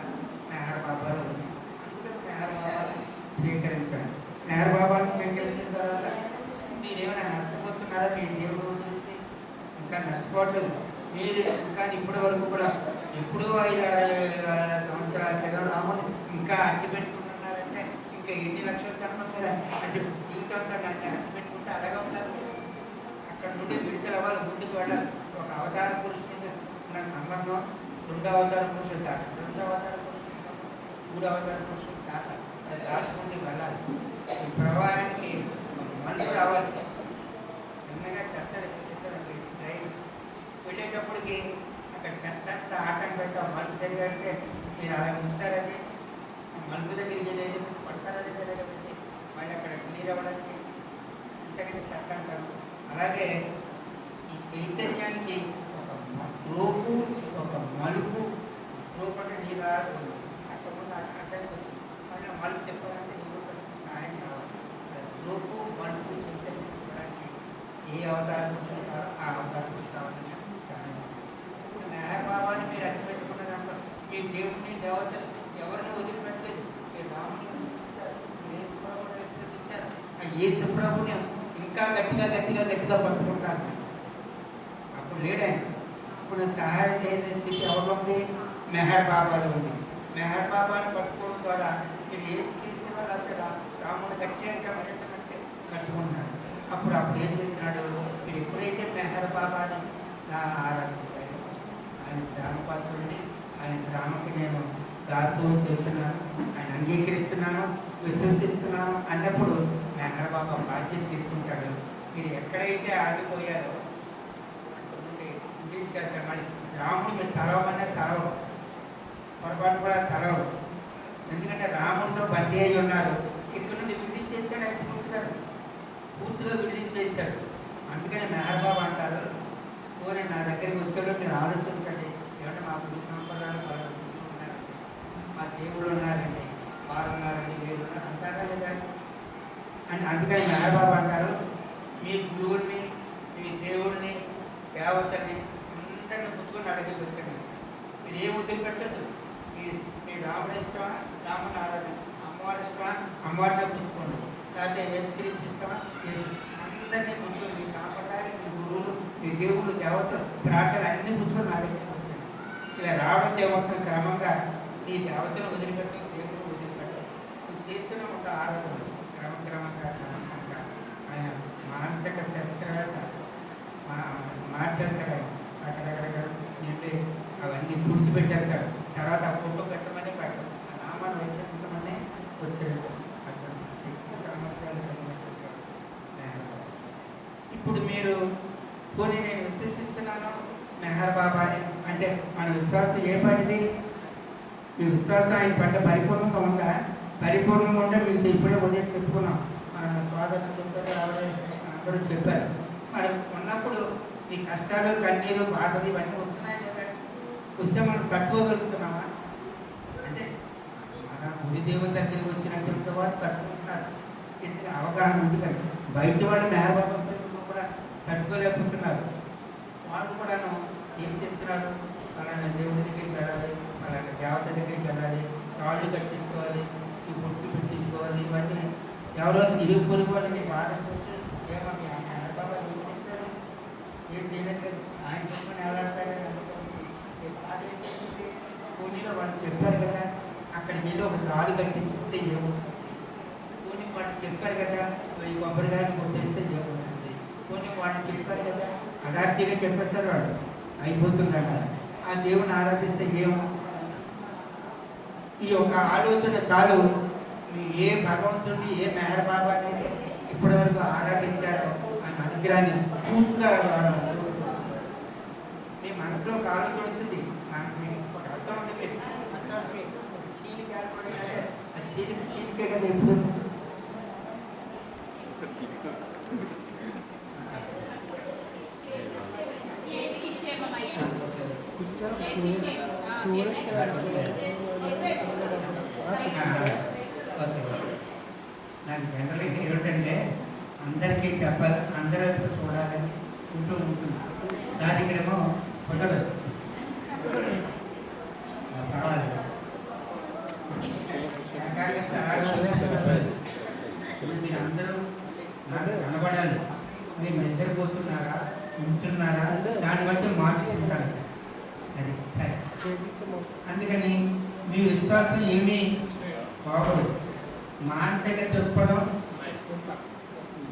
మెహర్ బాబాలో ఉంది. అందుకని మెహర్ బాబాను స్వీకరించాడు. మెహర్ బాబాను స్వీకరించిన తర్వాత మీరేమైనా నష్టపోతున్నారా? మీ దేవుడు చూస్తే ఇంకా నష్టపోవట్లేదు. మీరు ఇంకా ఇప్పటి వరకు కూడా ఎప్పుడూ 5-6 సంవత్సరాల క్రితం రాముని ఇంకా అట్టి పెట్టుకుంటున్నారంటే ఇంకా ఎన్ని లక్షల జన్మలు కదా. అంటే జీవితంతో నన్ను అట్టి పెట్టుకుంటే అలాగే ఉంటారు. అక్కడ నుండి విడుదల అవ్వాలి, ముందుకు వెళ్ళాలి. ఒక అవతార పురుషుడు ఉన్న సంబంధం 2వ అవతార పురుషుడు దాట, 2వ అవతార పురుషుడు 3వ అవతార పురుషుడు దాట, దాటుకుంటూ వెళ్ళాలి. ఈ ప్రవాహానికి మనసు రావాలి. చిన్నగా చెత్త చేశారండి ట్రైన్ వెళ్ళేటప్పటికి అక్కడ చెత్త అంతా ఆటంకం అయితే మలుపు జరిగితే మీరు అలా ఉంచుతారది. మలుపు దగ్గరికి వెళ్ళేది పడతారది కదా. కాబట్టి మళ్ళీ అక్కడ క్లియర్ అవ్వడానికి ఇంతకంటే చెత్త అంటారు. అలాగే ఈ చైతన్యానికి ఒక త్రోపు, ఒక మలుపు. త్రోపు అంటే నీరు అక్కడ అడ్డానికి వచ్చింది, మళ్ళీ మలుపు చెప్పాలంటే నీరు సహాయం కావాలి. త్రోపు మలుపు చైతన్యం చెప్పడానికి ఏ అవతారం పురుషులు ఆ అవతార పురుషులు కావాలని సహాయం. ఇప్పుడు మెహర్ బాబాని మీరు అడ్డు పెట్టుకున్న దాంట్లో మీ దేవుడిని దేవతలు ఎవరిని వదిలిపెట్టలేదు. మీరు రాముని విశ్వసించారు, మీరు యేసుప్రభుని విశ్వసించారు. ఆ యేసుప్రభుని ఇంకా గట్టిగా గట్టిగా గట్టిగా పట్టుకుంటారు. అప్పుడు లేడాయన. ఇప్పుడు సహాయం చేసే స్థితి ఎవరు ఉంది? మెహర్ బాబాలో ఉంది. మెహర్ బాబాని పట్టుకోవడం ద్వారా మీరు యేసుక్రీస్తు వాళ్ళంతా రాముడు గట్టిగా ఇంకా మరింత మంచి కట్టుకుంటున్నాడు. అప్పుడు ఏం చేస్తున్నాడు? మీరు ఎప్పుడైతే మెహర్ బాబాని ఆరాధించారు, ఆయన గ్రామపాత్రుడిని, ఆయన గ్రామకి నేను దాసు చెబుతున్నాను, ఆయన అంగీకరిస్తున్నాను, విశ్వసిస్తున్నాను అన్నప్పుడు మెహర్ బాబా బాధ్యత తీసుకుంటాడు. మీరు ఎక్కడైతే ఆగిపోయారో అక్కడ నుండి ఇంగ్లీష్ చేద్దాం. మళ్ళీ రాముడు మీరు తలవమన్నా తలవు, పొరపాటు కూడా తలవు. ఎందుకంటే రాముడితో బందీ అయి ఉన్నారు. ఇక్కడ నుండి విడిది చేస్తాడు, ఆయన పూర్తిగా విడిది చేస్తాడు. అందుకని మెహర్ బాబా అంటారు, పోనీ నా దగ్గరికి వచ్చాడు మీరు ఆలోచించండి, ఏమంటే మా గురు సాంప్రదాయాలు వాళ్ళు ఉన్నారండి, మా దేవుళ్ళు ఉన్నారండి, వారు ఉన్నారండి, వీరు ఉన్నారు అంటారా లేదా అని. అందుకని మెహర్ బాబా అంటారు, మీ గురువుల్ని, మీ దేవుడిని, దేవతని అందరిని పుచ్చుకొని నా దగ్గరికి వచ్చాడు. మీరు ఏం వదిలిపెట్టద్దు. మీ రాముడు ఇష్టమా, రాముని ఆరాధన, అమ్మవారి ఇష్టమా, అమ్మవారిని పుచ్చుకోండి, లేకపోతే యేసుక్రీస్తు ఇష్టమా, అందరినీ పుచ్చుకొని మీ సాంప్రదాయాలు, మీ గురువులు, మీ దేవుళ్ళు, దేవతలు, ప్రార్థనలు అన్నీ పుచ్చుకొని నా దగ్గరికి వచ్చాడు. ఇలా రావడం దేవతలు క్రమంగా నీ దేవతను వదిలిపెట్టి దేవుడు వదిలిపెట్టాడు. నువ్వు చేస్తూనే ఉంటావు ఆరాధన. క్రమంగా ఆయన మానసిక శస్త్రవేత్త మార్చేస్తాడు. ఆయన అక్కడక్కడ నిండి అవన్నీ తుడిచిపెట్టేస్తాడు. తర్వాత ఆ ఫోటో పెట్టమని పెట్టడం, ఆ నామాన్ని ఉచ్చరించమని ఉచ్చరించడం. అక్కడ శక్తి సామర్థ్యాలు కలిగినట్టు. ఇప్పుడు మీరు పోనీ నేను విశ్వసిస్తున్నాను మెహర్ బాబాని అంటే మన విశ్వాసం ఏ పనిది? మీ విశ్వాసం ఆయన పట్ల పరిపూర్ణంగా ఉందా? పరిపూర్ణంగా ఉంటే మీకు ఇప్పుడే ఉదయం చెప్పుకున్నాం, మన సోదరులు చెప్పారు, ఆవిడ అందరూ చెప్పారు. మరి ఉన్నప్పుడు ఈ కష్టాలు, కన్నీరు, బాధలు ఇవన్నీ వస్తున్నాయి లేదా? వస్తే మనం తట్టుకోగలుగుతున్నామా? అంటే మన గుడి దేవుని దగ్గరికి వచ్చినటువంటి వారు తట్టుకుంటున్నారు. ఎందుకంటే అవగాహన ఉంది కానీ బయట వాళ్ళు మెహర్ బాబా కూడా తట్టుకోలేకపోతున్నారు. వాళ్ళు కూడాను ఏం చేస్తున్నారు? అలానే దేవుడి దగ్గరికి వెళ్ళాలి, అలాగే దేవత దగ్గరికి వెళ్ళాలి, తాళ్ళు కట్టించుకోవాలి, ఈ బొట్టు పెట్టించుకోవాలి. ఇవన్నీ ఎవరో ఇరుగు పొరుగు వాళ్ళని బాధ చూసి ఏమని మెహర్ బాబా ఏం చేస్తాడు? ఏం చేయలేదు కదా, ఆయన పెట్టుకుని ఎలాడతారని అనుకోండి. బాధ ఏం చేస్తుంది? పూణిలో వాళ్ళు చెప్పారు కదా, అక్కడికి వెళ్ళి ఒక తాడు కట్టించుకుంటే ఏముంటుంది? పూణి వాళ్ళు చెప్పారు కదా, ఈ కొబ్బరికాయలు కొట్టేస్తే ఏముంటుంది? పూణి వాళ్ళు చెప్పారు కదా, అదార్థిగా చెప్పేస్తారు, వాళ్ళు అయిపోతుందట. ఆ దేవుని ఆరాధిస్తే ఏమో. ఈ యొక్క ఆలోచన చాలు, మీరు ఏ భగవంతుడిని, ఏ మెహర్ బాబా అనేది ఇప్పటి వరకు ఆరాధించారో ఆయన అనుగ్రహాన్ని పూర్తిగా మీ మనసులో ఒక ఆలోచన వచ్చింది. మీకు ఒక అర్థం ఉంది, మీరు అర్థానికి ఒక చీలిక ఏర్పడిందంటే ఆ చీలికే కదా ఎప్పుడు. నాకు జనరల్గా ఏమిటంటే అందరికీ చెప్పాలి, అందరూ చూడాలని ఉంటూ ఉంటుంది. దాని ఇక్కడేమో కుదరదు, పర్వాలేదు. మీరు అందరూ నాకు కనబడాలి. మీరు నిద్రపోతున్నారా, ఉంటున్నారా, దాన్ని బట్టి మార్చుకుంటారు. అది సరే. అందుకని మీ విశ్వాసం ఏమీ పోకూడదు. మానసిక దృక్పథం,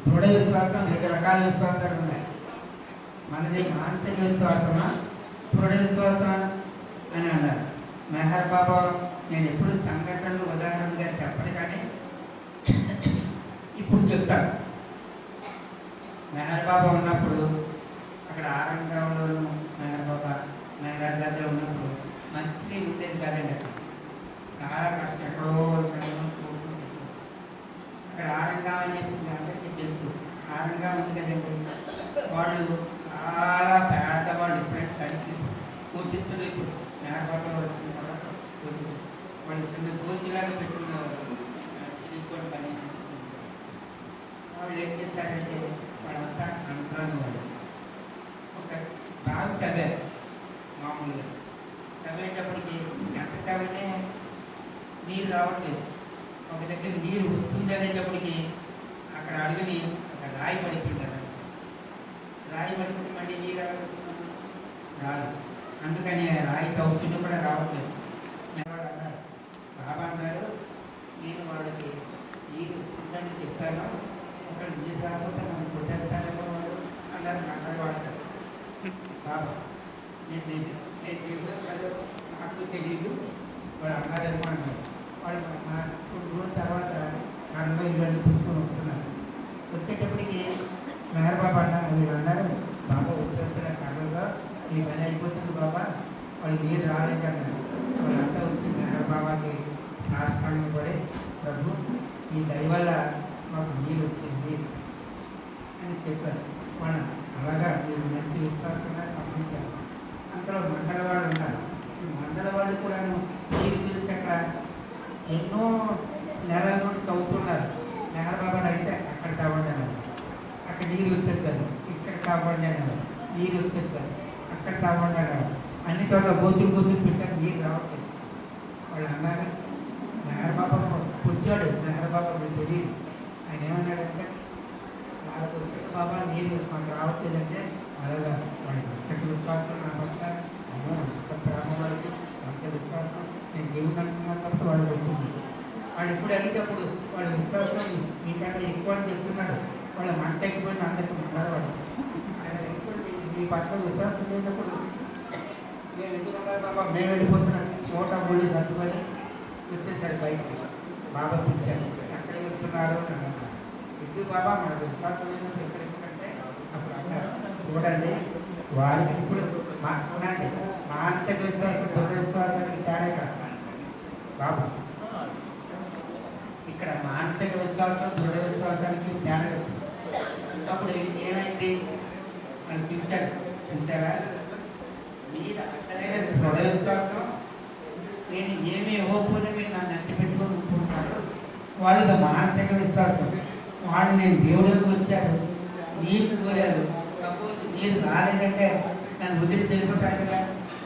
దృఢ విశ్వాసం, 2 రకాల విశ్వాసాలు ఉన్నాయి. మనది మానసిక విశ్వాసమా, దృఢ విశ్వాసమా అని అన్నారు. మెహర్ బాబా నేను ఎప్పుడు సంఘటనలు ఉదాహరణగా చెప్పను, కానీ ఇప్పుడు చెప్తాను. మెహర్ బాబా ఉన్నప్పుడు అక్కడ ఆరంగంలోనూ మెహర్ బాబా మెహరాజ్ దగ్గర ఉన్నప్పుడు మంచినీరు ఉండేది కాదండి. అక్కడ చాలా కష్టం, ఎక్కడో అక్కడ ఆరంగా అని చెప్పి అందరికీ తెలుసు. ఆరంగా ఉంది కదండి, వాళ్ళు చాలా పేదవాళ్ళు. ఇప్పుడంటే తడికి కూర్చిస్తున్నారు. ఇప్పుడు నేరపాపలో వచ్చిన తర్వాత కూర్చిస్తారు. వాళ్ళు చిన్న కోచిలాగా పెట్టుకునేవారు, చిరిగిపోయిన పని చేసుకున్నారు. వాళ్ళు ఏం చేస్తారంటే వాళ్ళంతా అనుకున్న వాళ్ళు ఒక బావి తవ్వారు. మామూలుగా తవ్వేటప్పటికి ఎంత తవ్వితే నీరు రావట్లేదు. ఒక దగ్గర నీరు వస్తుంది అనేటప్పటికి అక్కడ అడుగుని ఒక రాయి పడిపోయింది కదా. రాయి పడిపోతే మళ్ళీ నీరు ఎలా వస్తుంది? రాదు. అందుకని రాయి తవ్వుతుంటే కూడా రావట్లేదు. వాళ్ళు అన్నారు, బాబా అన్నారు, నేను వాళ్ళకి నీరు వస్తుందని చెప్పాను, ఒకళ్ళు నీరు రాకపోతే మనం కొట్టేస్తానేమో వాళ్ళు అన్నారు. నాకు వాడతారు బాబా. నేను దేవుడు కాదు, నాకు తెలియదు, వాళ్ళు అన్నారేమో అన్నారు. వాళ్ళు కొన్ని రోజుల తర్వాత కడలో ఇవన్నీ పుచ్చుకొని వస్తున్నారు. వచ్చేటప్పటికి మెహర్ బాబా అన్నారు, వీళ్ళు అన్నారు, బాబా వచ్చేస్తున్న కడలో ఈ పని అయిపోతుంది బాబా, వాళ్ళు నీరు రాలేదు అన్నారు. వాళ్ళంతా వచ్చి మెహర్ బాబాకి సాష్టాంగం పడి, ప్రభు ఈ దయ వల్ల మాకు నీరు వచ్చింది అని చెప్పారు. వాళ్ళు అలాగా మీరు మంచి విశ్వాసంగా పంపించారు. అంతలో మండల వాళ్ళు ఉన్నారు. ఈ మండల వాళ్ళు కూడా నీరు గురించి అక్కడ ఎన్నో నెలల నుండి తవ్వుతున్నారు. మెహర్ బాబాని అడిగితే అక్కడ కావండి అన్నారు. అక్కడ నీరు వచ్చేది కాదు. ఇక్కడ కావండి అన్నారు. నీరు వచ్చేది కాదు. అక్కడ కావండి అన్నారు. అన్ని చోట్ల గోతులు పెట్టారు, నీరు రావట్లేదు. వాళ్ళు అన్నారు, మెహర్ బాబా పుట్టాడు, మెహర్ బాబా మీకు తెలియదు. ఆయన ఏమన్నాడంటే, వాళ్ళకి వచ్చాడు బాబా, నీరు మాకు రావట్లేదంటే అలాగా వాడికి అంతటి విశ్వాసం నా పట్ల, అమ్మో అంత ప్రేమ వాడికి, అంత విశ్వాసం, నేను దేవుడు అంటున్నాను కాబట్టి వాడికి వచ్చింది. వాడు ఇప్పుడు అడిగేటప్పుడు వాడి విశ్వాసం మీకంటే ఎక్కువ అని చెప్తున్నాడు. వాళ్ళ మంట ఎక్కిపోయిన అందరికీ మాట్లాడవాడు. ఆయన ఎప్పుడు మీ పట్ల విశ్వాసం లేనప్పుడు మేము ఎందుకు ఉన్నారు బాబా, మేము వెళ్ళిపోతున్నాం, చోట గుళ్ళు దత్తుపడి వచ్చేసారు బయటకు. బాబా పిలిచారు, ఎక్కడికి వెళ్తున్నారు అని అన్నారు. ఎందుకు బాబా మనకు విశ్వాసం లేనప్పుడు ఎక్కడికంటే అప్పుడు అన్నారు, చూడండి వారికి ఇప్పుడు చూడండి మానసిక విశ్వాసం దృఢ విశ్వాసానికి తేడా ఇక్కడ బాబా. ఇక్కడ మానసిక విశ్వాసం దృఢ విశ్వాసానికి తేడా వచ్చింది. అప్పుడు ఏమైంది అని పిలిచారు, చూసారా మీరు అసలైన దృఢ విశ్వాసం, నేను ఏమి ఇవ్వకపోయినా మీరు నన్ను నష్ట పెట్టుకొని ఉంటున్నారు. వాళ్ళు మానసిక విశ్వాసం, వాళ్ళు నేను దేవుడికి వచ్చారు, నీరు కోరారు, సపోజ్ నీరు రాలేదంటే నన్ను వదిలి వెళ్ళిపోతారు కదా,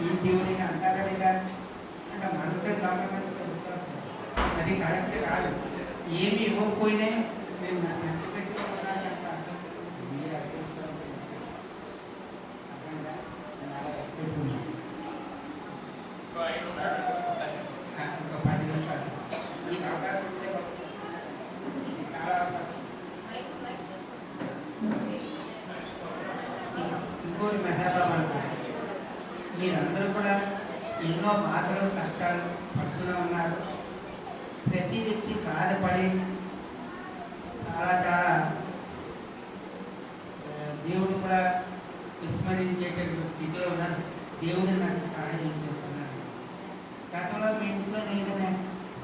ఈ దేవుడిని అంటారా లేదా అంటే మనసు సంబంధించిన విశ్వాసం. అది కరెక్ట్ కాదు. ఏమి ఇవ్వకపోయినా నేను నన్ను నష్ట పెట్టుకుంటున్నానంట మీరు అది విశ్వాసం. ఇంకో 10 నిమిషాలు మీకు అవకాశం ఉంటే చాలా అవకాశం. ఇంకోటి మెహర్ బాబా అంటారు, మీరందరూ కూడా ఎన్నో బాధలు కష్టాలు పడుతూనే ఉన్నారు. ప్రతి వ్యక్తి బాధపడి చాలా దేవుడు కూడా విస్మరించేటటువంటి స్థితిలో ఉన్నారు. దేవుడు నాకు సహాయం చేస్తున్నాడు. గతంలో మీ ఇంట్లో ఏదైనా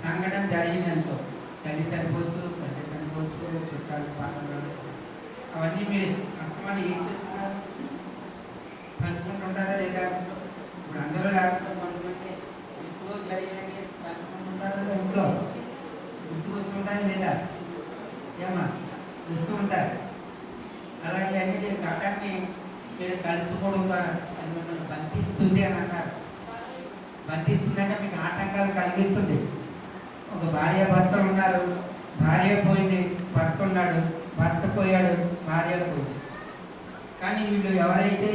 సంఘటన జరిగిందనుకో, తల్లి చనిపోవచ్చు, తండ్రి చనిపోవచ్చు, చుట్టాలు పాత్రలు, అవన్నీ మీరు కష్టమని ఏం చేస్తున్నారు? పంచుకుంటుంటారా లేదా? ఇప్పుడు అందరూ లేకపోతే కొంతమంది ఇంట్లో జరిగినవి పంచుకుంటుంటారా లేదా? ఇంట్లో గుర్తుకొస్తుంటాయి లేదా? ఏమా చూస్తూ ఉంటారు. అలాంటి అన్ని ఘటాన్ని మీరు తలుచుకోవడం ద్వారా అది మిమ్మల్ని బంధిస్తుంది అని అన్నారు. బంధిస్తుందంటే మీకు ఆటంకాలు కలిగిస్తుంది. ఒక భార్య భర్తలు ఉన్నారు, భార్య పోయింది, భర్త ఉన్నాడు, భర్త పోయాడు, భార్య పోయింది. కానీ వీళ్ళు ఎవరైతే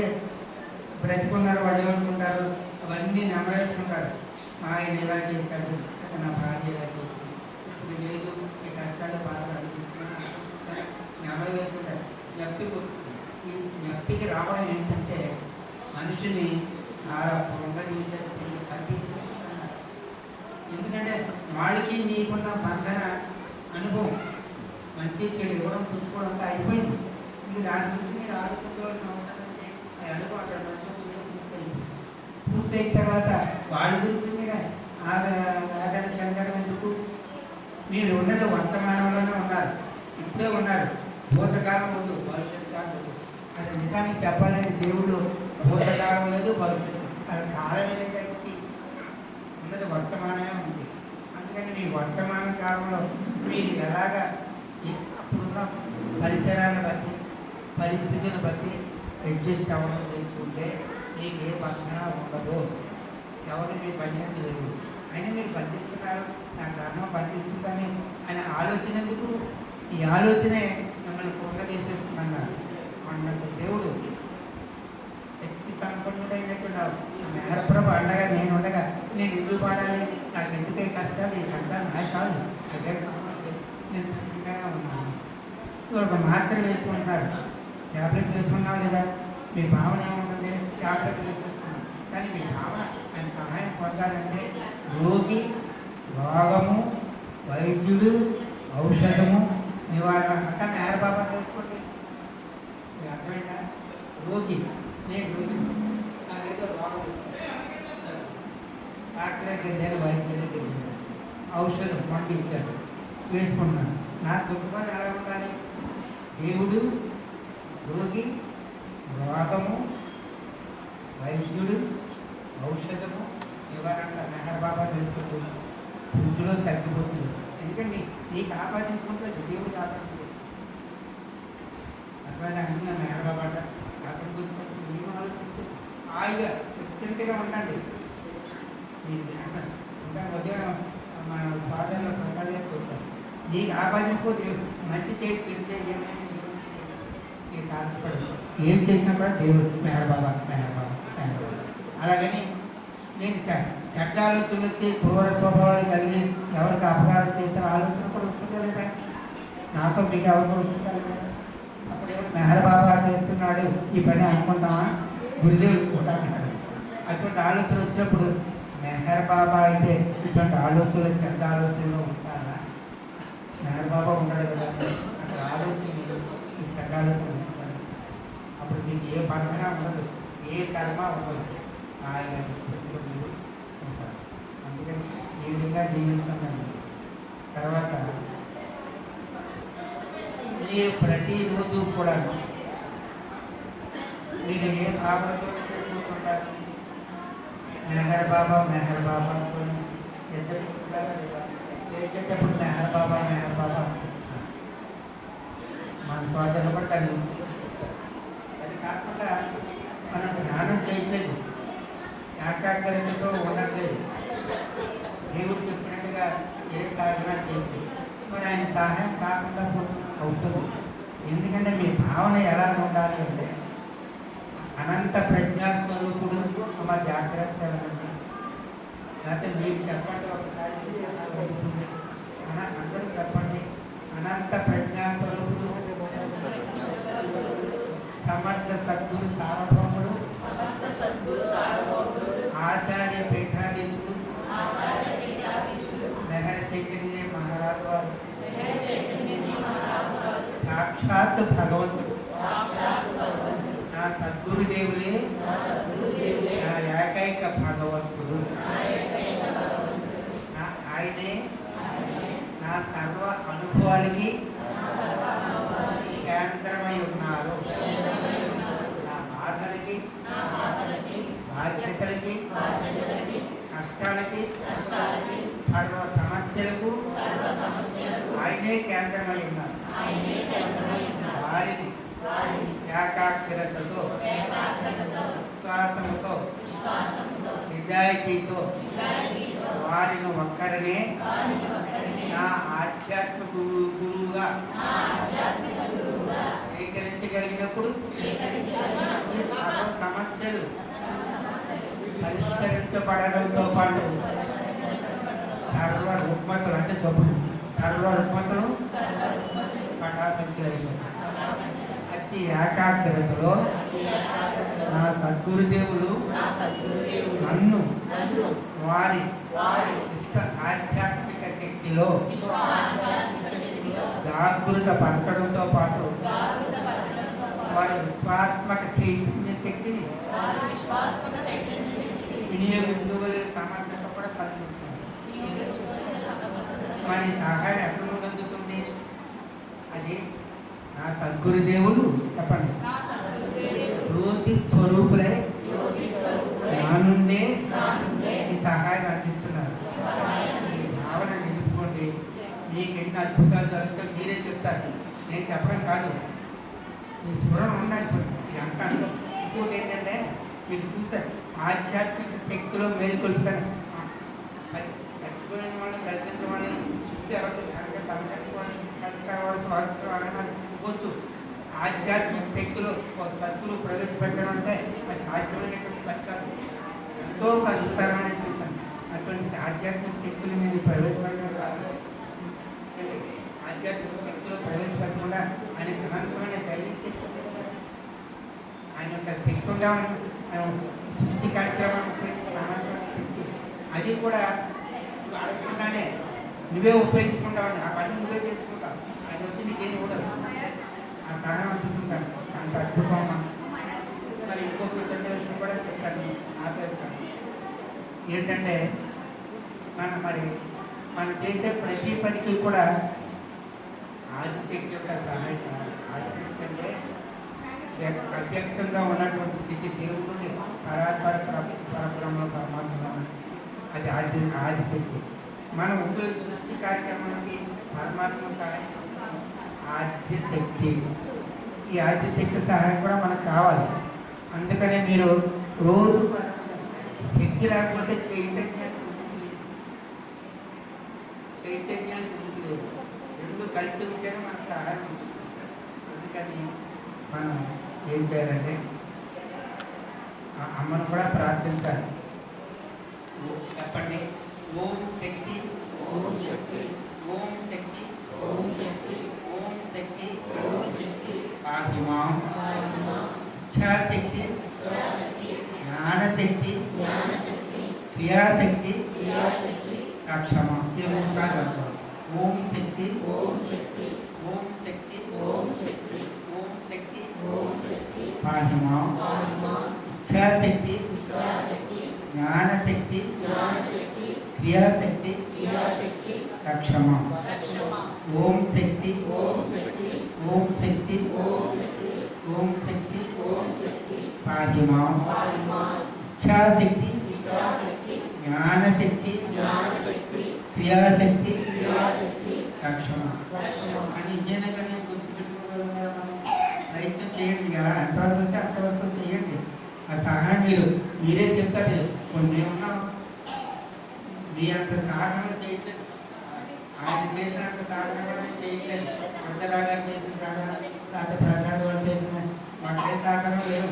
బ్రతికున్నారో వాళ్ళు ఏమనుకుంటారు, అవన్నీ నెమరేసుకుంటారు. ఆయన ఇలా చేశాడు, నా భార్య ఇలా చేసింది, ఇప్పుడు లేదు, ఈ కష్టాలు బాగా అనిపిస్తున్నాను నెమరు వేసుకుంటారు. జ్ఞప్తికి వస్తుంది. ఈ జ్ఞప్తికి రావడం ఏంటంటే మనిషిని ఆరాపూర్వంగా చేసేస్తుంది, బంధిస్తున్నారు. ఎందుకంటే వాళ్ళకి నీకున్న బంధన అనుభవం, మంచి చెడు ఇవ్వడం పుచ్చుకోవడంతో అయిపోయింది. ఇంక దాని గురించి మీరు ఆలోచించవలసిన అవసరం అంటే ఆ అనుభవం అక్కడ మంచి పూర్తయింది. పూర్తయిన తర్వాత వాళ్ళ గురించి మీరు ఆదరణ చెందడం ఎందుకు? మీరు ఉన్నది వర్తమానంలోనే ఉన్నారు. ఇప్పుడే ఉన్నారు. భూతకాలం వద్దు, భవిష్యత్ కాలం వద్దు. అది నిజానికి చెప్పాలంటే దేవుడు భూతకాలం లేదు, భవిష్యత్తు అది కాలమే లేదానికి ఉన్నది వర్తమానమే ఉంది. అందుకని మీ వర్తమాన కాలంలో మీరు ఎలాగా అప్పుడున్న పరిసరాలను బట్టి పరిస్థితులను బట్టి అడ్జస్ట్ అవ్వడం తెలుసుకుంటే మీకు ఏ బంధన ఉండదు, ఎవరు మీరు బంధించలేదు. అయినా మీరు బంధిస్తున్నారు, నా కర్మ బంధిస్తుందని ఆయన ఆలోచన ఎందుకు? ఈ ఆలోచనే మిమ్మల్ని కుంగదీసేస్తుందన్నారు. అన్నట్టు దేవుడు శక్తి సంపన్నుడైనటువంటి మేరప్రభు అండగా నేను ఉండగా నేను ఎందుకు పాడాలి? నాకు ఎందుకే కష్టాలు? ఈ కష్టాలు నాకు కాదు, నేను సుఖంగానే ఉన్నాను. ఒక మాత్ర వేసుకుంటున్నారు, ట్యాబ్లెట్ వేసుకున్నావు లేదా? మీ భావన ఏముంటుంది? ట్యాబ్లెట్ వేసేసుకున్నాం. కానీ మీ భావన ఆయన సహాయం పొందాలంటే రోగి, రోగము, వైద్యుడు, ఔషధము, నివారణ అంతా మేరబాబా వేసుకోండి. అర్థమైందా? రోగి, నేను రోగి, నాకేదో రోగం డాక్టర్ దగ్గర నేను వైద్యుడి దగ్గర ఔషధం మందు ఇచ్చాను, వేసుకుంటున్నాను. నా దుఃఖాన్ని ఎలా ఉండాలి? దేవుడు, రోగి, రోగము, వైద్యుడు, ఔషధము, నివారణ మెహర్ బాబా వేసుకుంటుంది. వృద్ధిలో తగ్గిపోతుంది. ఎందుకంటే నీకు ఆపాదించుకుంటే దేవుడు ఆపాదించుకుంటుంది. అర్థమైనా? అందుకని మెహర్ బాబా అతని గురించి మేము ఆలోచించు, హాయిగా నిశ్చింతగా ఉండండి. ఇంకా ఉదయం మన స్వాతంలో ప్రసాదే చూస్తాం. నీకు ఆపాదించుకోదు, మంచి చేయి చెడు చేయి నీకు ఆశపడదు. ఏం చేసినా కూడా దేవుడు మెహర్ బాబా మెహర్ బాబా మెహర్ బాబా. అలాగని నేను చెడ్డ ఆలోచనలు వచ్చి క్రూర స్వభావాలు కలిగి ఎవరికి అపకారం చేసిన ఆలోచన కూడా వస్తుందా లేదా? నాతో మీకు ఎవరు కూడా వస్తుందా లేదా? అప్పుడు ఎవరు మెహర్ బాబా చేస్తున్నాడు ఈ పని అనుకుంటామా? గురుదేవుడు కూడా అంటాడు. అటువంటి ఆలోచన వచ్చినప్పుడు మెహర్ బాబా అయితే ఇటువంటి ఆలోచనలు చెడ్డ ఆలోచనలు ఉంటారా? మెహర్ బాబా ఉంటాడు కదా, అక్కడ ఆలోచనలు ఈ చెడ్డ ఆలోచనలు ఉంటాడు. అప్పుడు మీకు ఏ బంధన ఉండదు, ఏ కర్మ ఉండదు, ఆయన ఉంటారు. అందుకని ఈ విధంగా జీవించండి. తర్వాత మీరు ప్రతిరోజు కూడా మీరు ఏ భావనతో కూర్చుంటారు? మెహర్ బాబా మెహర్ బాబా అనుకోండి. ఎద్దరు లేచేటప్పుడు మెహర్ బాబా మెహర్ బాబా మన స్వాతంత్రం కూడా కలిగి. అది కాకుండా మనం ధ్యానం చేయట్లేదు, ఏకాగ్రతతో ఉండట్లేదు, దేవుడు చెప్పినట్టుగా ఏ సాధన చేయట్లేదు. మరి ఆయన సహాయం కాకుండా అవుతుంది. ఎందుకంటే మీ భావన ఎలా ఉండాలి అంటే అనంత ప్రజ్ఞాస్వరూపుడు మా జాగ్రత్త. లేకపోతే మీరు చెప్పండి ఒకసారి, అందరూ చెప్పండి. అనంత ప్రజ్ఞాస్వరూపుడు, సమర్థ సద్గురు సార్వభౌముడు, ఆచార్య పీఠాధీశుడు మెహర్ చైతన్య మహారాజు వారు, సాక్షాత్ భగవంతుడు, నా సద్గురుదేవులే నా ఏకైక భగవంతుడు, ఆయనే నా సర్వ అనుభవాలకి కేంద్రమై ఉన్నారు. నా బాధలకి, బాధ్యతలకి, కష్టాలకి, సర్వ సమస్యలకు ఆయనే కేంద్రమై ఉన్నారు. వారిని ఏకాగ్రతతో, విశ్వాసముతో, నిజాయితీతో వారిని ఒక్కరినే నా ఆధ్యాత్మిక గురువుగా స్వీకరించగలిగినప్పుడు సర్వ సమస్యలు పరిష్కరించబడడంతో పాటు సర్వ రుగ్మతులు అంటే జబ్బులు, సర్వ రుగ్మతులు పటాపించలేదు. అతి ఏకాగ్రతలో నా సద్గురుదేవులు నన్ను వారి ఆధ్యాత్మిక శక్తిలో జాగృత పరచడంతో పాటు వారి విశ్వాత్మక చైతన్య శక్తిని వినియోగించుకోగలిగే సమర్థత కూడా కలిగిస్తుంది. మరి సహాయం ఎక్కడ అందుతుంది? అది నా సద్గురుదేవులు చెప్పండి జ్యోతి స్వరూపులై నా నుండే ఈ సహాయం అందిస్తున్నారు. ఈ భావన నిలుపుకోండి. మీకు ఎన్ని అద్భుతాలు జరుగుతాయి మీరే చెప్తారు, నేను చెప్పడం కాదు. మీ స్వరం ఉండాలి అంటాను. ఇంకోటి ఏంటంటే మీరు చూసారు ఆధ్యాత్మిక శక్తిలో మేలుకొల్పుతాను. చచ్చిపోయిన వాళ్ళని బ్రతికించడం వాళ్ళని సృష్టి ఎవరు తనకట్టుకోవచ్చు. ఆధ్యాత్మిక శక్తిలో సత్తులు ప్రవేశపెట్టడం అంటే అది సాధ్యమైనటువంటి పని కాదు, ఎంతో కష్టతరమైనటువంటి. అటువంటి ఆధ్యాత్మిక శక్తులు మీరు ప్రవేశపెట్టడం కాదు. ఆధ్యాత్మిక శక్తిలో ప్రవేశపెట్టకుండా ఆయన అనంతమైన దైవ శక్తి, ఆయన యొక్క శక్తిగా సృష్టి కార్యక్రమం శక్తి అది కూడా అడగకుండానే నువ్వే ఉపయోగించుకుంటావని ఆ పని నువ్వే చేసుకుంటావు. ఆయన వచ్చి నీకేం ఉండదు, ఆ సహాయం అందుకుంటాను. అంత అద్భుతం. మరి ఇంకొక చిన్న విషయం కూడా చెప్తాను, ఆపేస్తాను. ఏంటంటే మనం చేసే ప్రతి పనికి కూడా ఆదిశక్తి యొక్క సహాయం. ఆదిశక్తి అంటే అవ్యక్తంగా ఉన్నటువంటి స్థితి, దేవుడు పరబ్రహ్మ పరమాత్మ, అది ఆదిశక్తి. మనం సృష్టి కార్యక్రమానికి పరమాత్మ సహాయం ఆద్యశక్తి. ఈ ఆద్యశక్తి సహాయం కూడా మనకు కావాలి. అందుకనే మీరు రోజు శక్తి లేకపోతే చైతన్యానికి ఉంటుంది. రెండు కలిసి ఉంటేనే మనకు సహాయం ఉంటుంది. అందుకని మనం ఏం చేయాలంటే అమ్మను కూడా ప్రార్థించాలి. చెప్పండి, ఓం శక్తి, ఓం శక్తి, ఓం శక్తి, ఓం శక్తి, ఓం శక్తి, ఓం శక్తి, పాహిమాం, ఇచ్ఛాశక్తి, జ్ఞానశక్తి, క్రియాశక్తి, రక్షమా. ఓం శక్తి, ఓం శక్తి, ఓం శక్తి, ఓం శక్తి, ఓం శక్తి, ఓం శక్తి, పాహిమాం, ఇచ్ఛాశక్తి, జ్ఞానశక్తి, క్రియాశక్తి, రక్షమా. ఓం శక్తి, ఓం శక్తి, ఓం శక్తి, ఓం శక్తి, పాహిమాం, ఇచ్ఛాశక్తి, జ్ఞానశక్తి, క్రియాశక్తి, రక్షమా. అని ఇదేనా కానీ గుర్తుపెట్టుకోగలం కదా. మనం ప్రయత్నం చేయండి కదా, ఎంతవరకు వస్తే అంతవరకు చేయండి. ఆ సహాయం మీరే చెప్తారు. కొన్ని ఉన్నాం మీ అంత సాధన చేయట్లేదు, ఆయన చేసినంత సాధన కూడా నేను చేయట్లేదు. పెద్దలాగా చేసిన సాధన, లేకపోతే ప్రసాద్ వాళ్ళు చేసిన మాకే సాధన లేవు.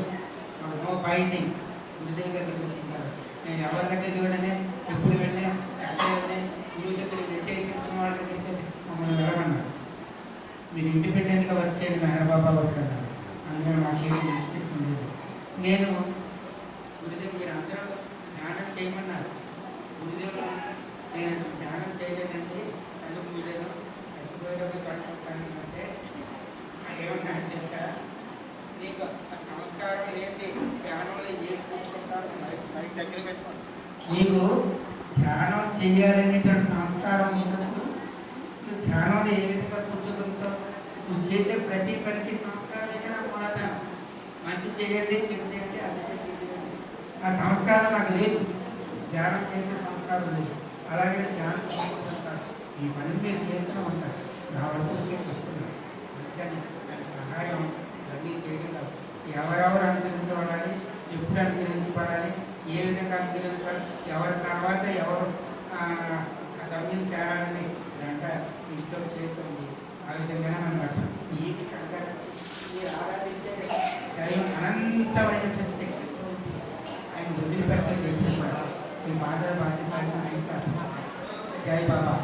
No fighting. గురుదేవి దగ్గరికి వచ్చింటారు. నేను ఎవరి దగ్గరికి వెళ్ళనే, ఎప్పుడు వెళ్ళే, ఎక్కడ వెళ్ళే, గురువు దగ్గరికి వ్యతిరేకించిన వాళ్ళ దగ్గరికి మమ్మల్ని వెళ్ళమన్నారు. మీరు ఇండిపెండెంట్గా వచ్చేది మెహర్బాబా వర్క్ అన్నారు. అందుకని మాకేం రిస్ట్రిక్షన్ లేదు. నేను గురుదేవుడు మీరు అందరూ ధ్యానం చేయమన్నారు. గురుదేవుడు నేను ధ్యానం చేయలేనండి, కళ్ళు మూయలేదు, చచ్చిపోయేటప్పుడు కట్టుకుంటాను అంటే ఏమన్నాడు తెలుసా, నీకు ఆ సంస్కారం ఏంటి, ధ్యానంలో ఏం కూర్చుంటారు బయట దగ్గర పెట్టుకోండి. నీకు ధ్యానం చేయాలనేటువంటి సంస్కారం ఉన్నప్పుడు నువ్వు ధ్యానంలో ఏ విధంగా కూర్చోగలుగుతావు? నువ్వు చేసే ప్రతి పనికి సంస్కారం అయితే నాకు మూలధనం. మంచి చేయాలి, చేసేయండి, అది చేయాలి. ఆ సంస్కారం నాకు లేదు, ధ్యానం చేసే సంస్కారం లేదు. అలాగే ధ్యానం చేసుకుంటారు. ఈ పని మీరు చేస్తూనే ఉంటారు, నా వరకు వస్తున్నారు. అందుకని దాని సహాయం అన్నీ చేయడం కాదు. ఎవరెవరు అనుగ్రహించబడాలి, ఎప్పుడు అనుగ్రహించబడాలి, ఏ విధంగా అనుగ్రహించబడాలి, ఎవరి తర్వాత ఎవరు ఆ గమ్యం చేరాలని ఇదంతా ఇష్టం చేస్తుంది. ఆ విధంగానే మనం పడతాం. ఈ విధంగా మీరు ఆరాధించే దైవం అనంతమైనటువంటి ఆయన వదిలిపెట్టే చేసిన మీ బాధ బాధ్యత ఆయన జై బాబా.